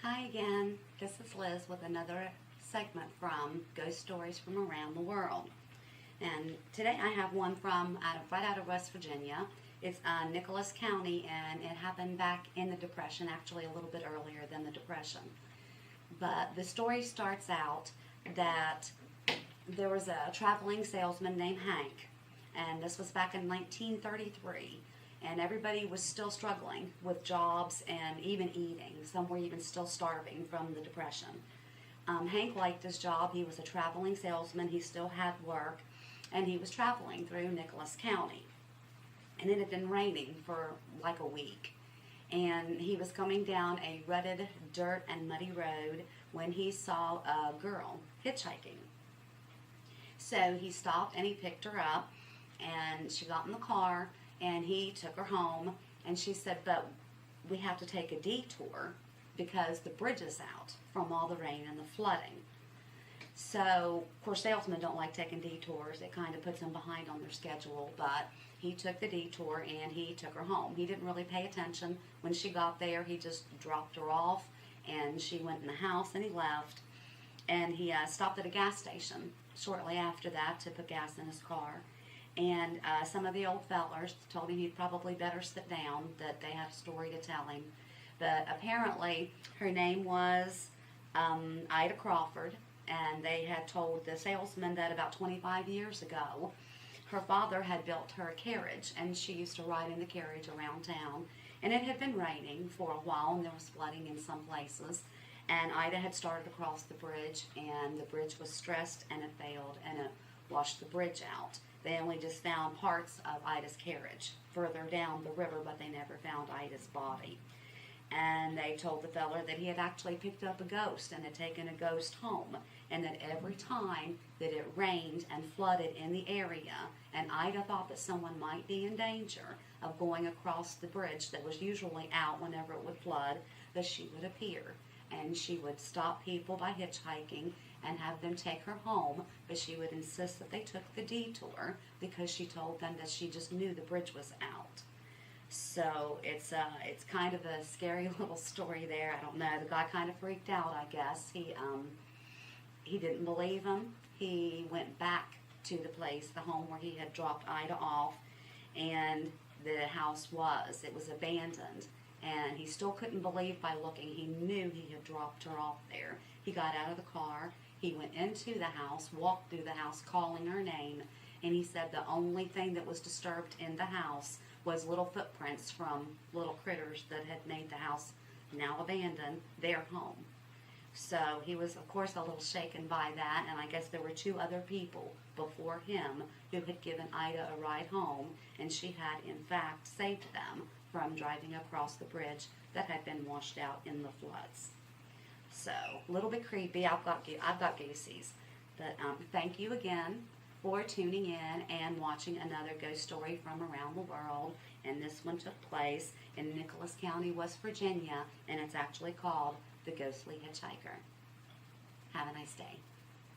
Hi again, this is Liz with another segment from Ghost Stories from Around the World. And today I have one from right out of West Virginia. It's Nicholas County, and it happened back in the Depression, actually a little bit earlier than the Depression. But the story starts out that there was a traveling salesman named Hank, and this was back in 1933. And everybody was still struggling with jobs and even eating. Some were even still starving from the Depression. Hank liked his job. He was a traveling salesman. He still had work, and he was traveling through Nicholas County. And it had been raining for like a week. And he was coming down a rutted dirt and muddy road when he saw a girl hitchhiking. So he stopped and he picked her up, and she got in the car, and he took her home, and she said, but we have to take a detour because the bridge is out from all the rain and the flooding. So, of course, salesmen don't like taking detours. It kind of puts them behind on their schedule, but he took the detour and he took her home. He didn't really pay attention. When she got there, he just dropped her off, and she went in the house, and he left. And he stopped at a gas station shortly after that to put gas in his car. And some of the old fellers told him he'd probably better sit down, that they had a story to tell him. But apparently her name was Ida Crawford, and they had told the salesman that about 25 years ago her father had built her a carriage, and she used to ride in the carriage around town. And it had been raining for a while, and there was flooding in some places. And Ida had started across the bridge, and the bridge was stressed, and it failed, and it washed the bridge out. They only just found parts of Ida's carriage further down the river, but they never found Ida's body. And they told the feller that he had actually picked up a ghost and had taken a ghost home, and that every time that it rained and flooded in the area, and Ida thought that someone might be in danger of going across the bridge that was usually out whenever it would flood, that she would appear. And she would stop people by hitchhiking and have them take her home, but she would insist that they took the detour because she told them that she just knew the bridge was out. So it's kind of a scary little story there. I don't know. The guy kind of freaked out, I guess. He didn't believe him. He went back to the place, the home where he had dropped Ida off, and the house it was abandoned. And he still couldn't believe by looking. He knew he had dropped her off there. He got out of the car. He went into the house, walked through the house calling her name, and he said the only thing that was disturbed in the house was little footprints from little critters that had made the house, now abandoned, their home. So he was, of course, a little shaken by that, and I guess there were two other people before him who had given Ida a ride home, and she had, in fact, saved them from driving across the bridge that had been washed out in the floods. So, a little bit creepy. I've got goosies. But thank you again for tuning in and watching another ghost story from around the world. And this one took place in Nicholas County, West Virginia, and it's actually called The Ghostly Hitchhiker. Have a nice day.